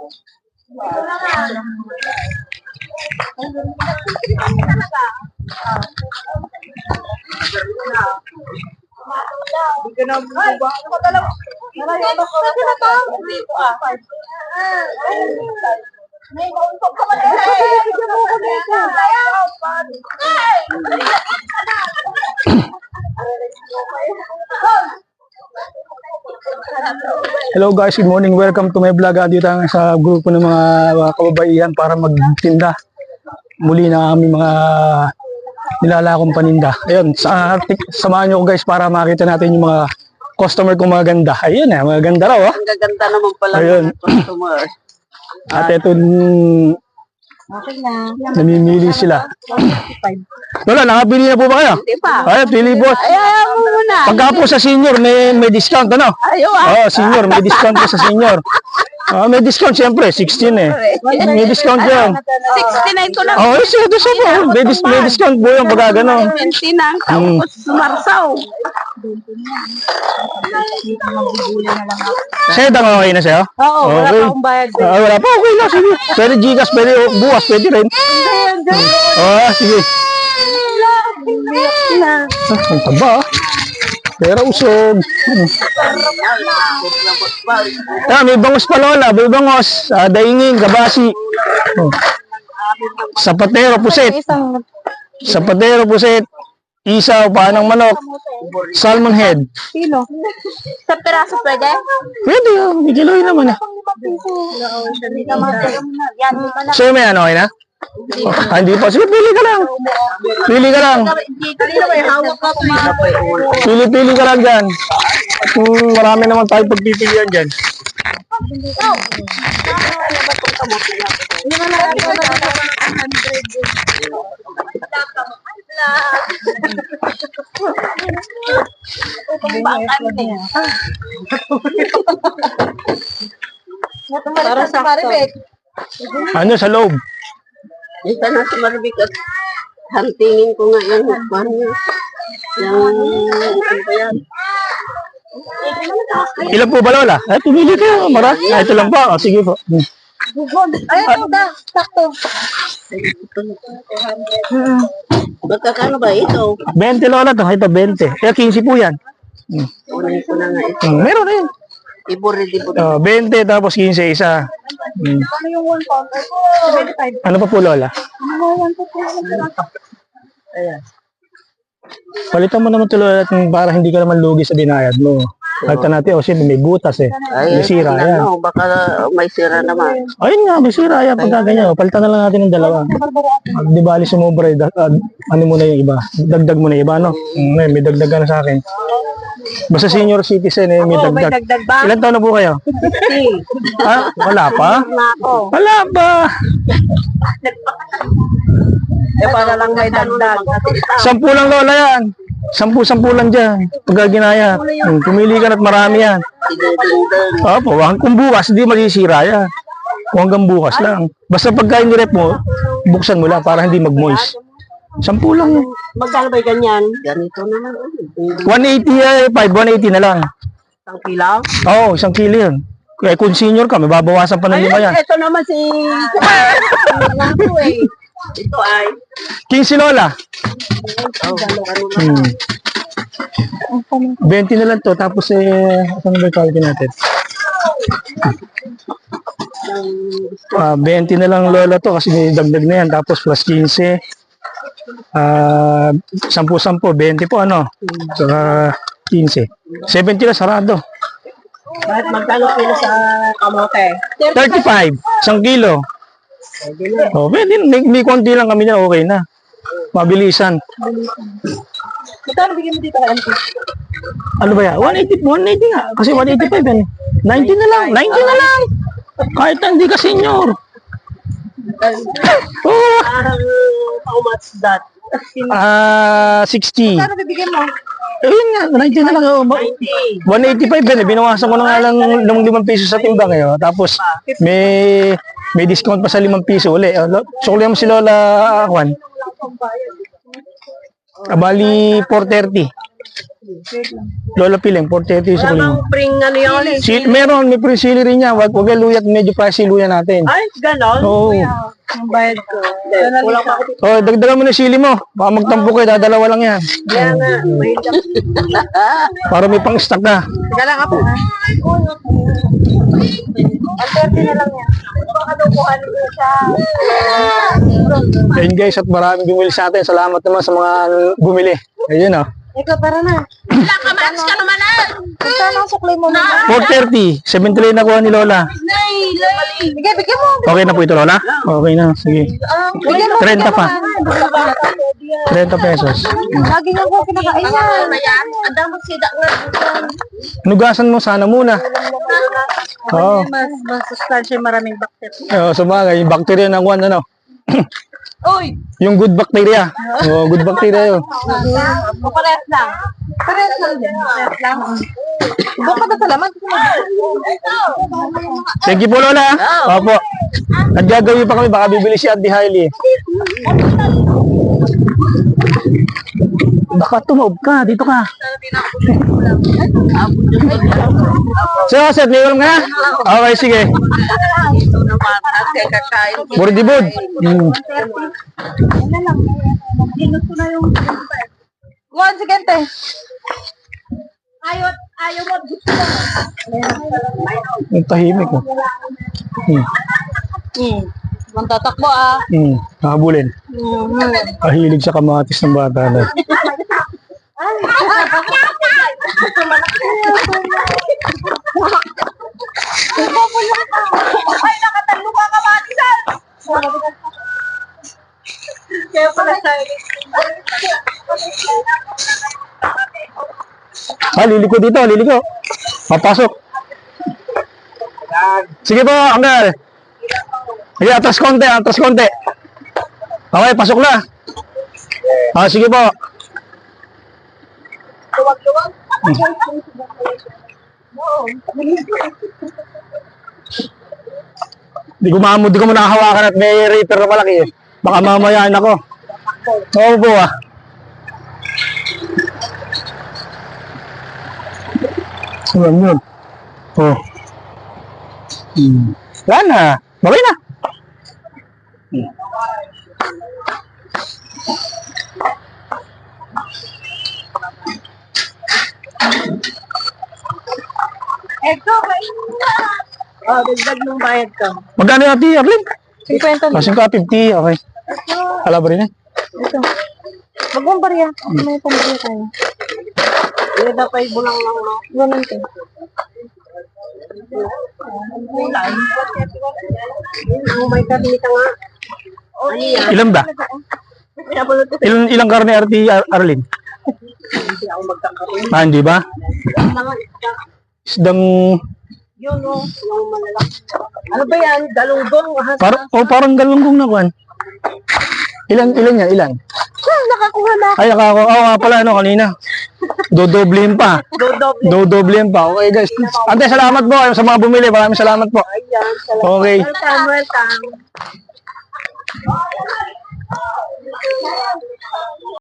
Hindi ka na bumaba. Ano ka talaga? Narayan ako. Kasi na to? Dito ah. May mauntok ka man. Hello guys, good morning. Welcome to my vlog. Dito tayo sa grupo ng mga kababaihan para magtinda. Muli na aming mga nilalakong paninda. Ayun, samahan nyo ko guys para makita natin yung mga customer kong mga ganda. Ayun eh, mga ganda raw. Ang gaganda naman pala ng customer. At ito, Okay na. namimili sila. Wala, nakabili na po ba kayo? Hindi pa. Ay, pili boss. Ayaw mo muna. Pagka po sa senior, may discount, ano? Ayaw ah. Oo, senior, may discount po sa senior. May discount siyempre, 16 eh. May discount yan. 69 ko lang. Oo, ito sa po. May discount po yung pagka gano'n. 20 na ang tapos sumarsaw. Sa'yo, okay na sa'yo? Oo, wala Okay. pa akong bayad. Wala pa, okay lang, sige. Pwede Gcash, pwede bukas, pwede rin. Sige. Ang taba, pero usog. May bangos pa lola, may bangos, daingin, kabasi. Sapatero, puset. Sapatero, puset. Isaw, paanang manok. Salmon head. Kilo? Sa piraso pwede? Pwede, may kiloy naman eh. So may ano, okay na? Hindi pa. Sige, pili ka lang. Pili ka lang. Pili ka lang dyan. Marami naman tayo pagpipilian dyan. Para sa Maribek. Ano sa loob? Ito na si Maribek at huntingin ko nga yung hukman niya. Ano ba yan? Ilan po ba lola? Ay, pumili kayo. Marami. Ito lang pa. Sige po. Ay, ito da. Sakto. Magkakano ba ito? 20 lola to. Ito 20. 15 po yan. Unahin ko na nga ito. Meron rin. Ibu-ready po. 20 tapos 15 isa. Ano yung 1 pound? 25. Ano pa po lola? Ano 1 to 2? Ayan. Palitan mo naman tuloy para hindi ka naman lugi sa binayad mo. Palitan natin, siyempre may butas eh. May sira yan. Ano, baka may sira naman. Ayun nga, may sira yan pagka ganyan. Palitan na lang natin ng dalawa. Di bali sumobra, ano mo na yung iba. Dagdag mo na yung iba, no? May dagdag ka na sa akin. Basta senior citizen eh, may dagdag. Ba? Ilan taon na po kayo? 50. Wala pa? Wala pa. Para lang may dagdag. 10 lang lola yan. 10 lang dyan. Pagka ginaya. Pumili ka na't marami yan. Opo, kung bukas, hindi masisira yan. Kung hanggang bukas lang. Basta pagka inirep mo, buksan mo lang para hindi mag-moist. 10 lang. Magkano ba ganyan? Ganito naman. 180 180 na lang. Isang kilaw? Oo, 1 kilo yun. Kaya kung senior ka, may babawasan pa ng 5 yan. Ito naman si... Ito ay... 15 lola. 20 na lang to. Tapos saan ba tawagin natin? 20 na lang lola to kasi may dagdag na yan. Tapos plus 15. 10, 20 po ano. Saka 15. 70 na sarado. Bakit magkano kilo sa kamote? 35. 1 kilo. Oh, pwede. May konti lang kami na okay na. Mabilisan. Magkano bigyan mo dito kay Auntie? Ano ba yan? 180 nga. Kasi 185 yan. 90 na lang. 90 na lang. Kahit hindi ka senior. Oh. How much that? 60. Magkano bibigyan mo? Ayun nga, 90 na lang. 185 yan. Binawasan ko na nga lang ng 5 piso sa timbang ngayon. Tapos may discount pa sa 5 piso uli. Sukli mo si Lola Juan. Bali 430. Lola Piling, 430 sa kuling. Spring ano yun? Meron, may free sili rin niya. Wag yung luya, medyo pricey luya natin. Ay, ganon? Oo. Ang bayad ko. Kulang pa ako. Oh, dagdagan mo na sili mo. Baka magtampo kayo, dadalawa lang yan. Kaya nga, may Para may pang-stock ka. Teka lang ako. Ang 30 na lang yan. Baka daw kuhanin ko siya. Ayun guys, at maraming bumili sa atin. Salamat naman sa mga bumili. Ayun oh. Ikaw, tara na. Wala ka, match ka naman na. Saan ang suklay mo na? 430. 73 na kuha ni Lola. Sige, bigyan mo. Okay na po ito, Lola? Okay na. Sige. Bigyan mo. 30 pa. 30 pesos. Lagi nga ko kinakain yan. Ang damot sida nga. Nugasan mo sana muna. Oo. Mas sustansya, maraming bacteria. Oh, sabagay, yung bacteria ng one, ano? Uy! Yung good bacteria. Oh, good bacteria yun. Parehas lang. Parehas lang din. Parehas lang. Buka na salamat. Thank you po, Lola. Opo. Naggagawin pa kami, baka bibili si Auntie Hailey. Baka tumaob ka, dito ka. So, Seth, may ulam ka na? Okay, sige. Ito naman. Ate, kakain. Buridibod. Ginusto na yung... Kuhan, sige, te. Ayaw mo. Ang tahimik ko. Ang tatakbo, ah. Nakabulin. Kahilig sa kamatis ng bata na. Ay, nakatalo ka kamatisan! Kaya pala tayo. Liliko dito, liliko. Papasok. Sige po, Uncle. Sige, atras konti, atras konti. Okay, pasok na. Sige po. Luwag-luwag. Di ko mo nakahawakan at may reaper na malaki eh. Baka mamayaan ako. Oo po ah. Saan yun? Oh. Wala na. Okay na. Eko, dagdag ng bayad ka. Magkano yung ati, Arlene? 50 Kasi ka 50, okay. Hala ba rin eh? Ito. Bagong barya. May pamilya tayo. Hindi na pa ibulang lang, no? Ganun to. Kulay. May karni ka nga. Ano yan? Ilan ba? Ilang karne arti, Arlene? Hindi ako magkakaroon. Hindi ba? Isdang... Yun, no? Yung malalaki. Ano ba yan? Galunggong? Parang galunggong na kwan. Ilan yan? Ilan? Nakakuha na. Ay, nakakuha. Oo nga pala, ano, kanina. Dodoblihin pa. Dodoble. Dodoblihin pa. Okay, guys. Ante, salamat po sa mga bumili. Maraming salamat po. Ayan. Okay. Welcome.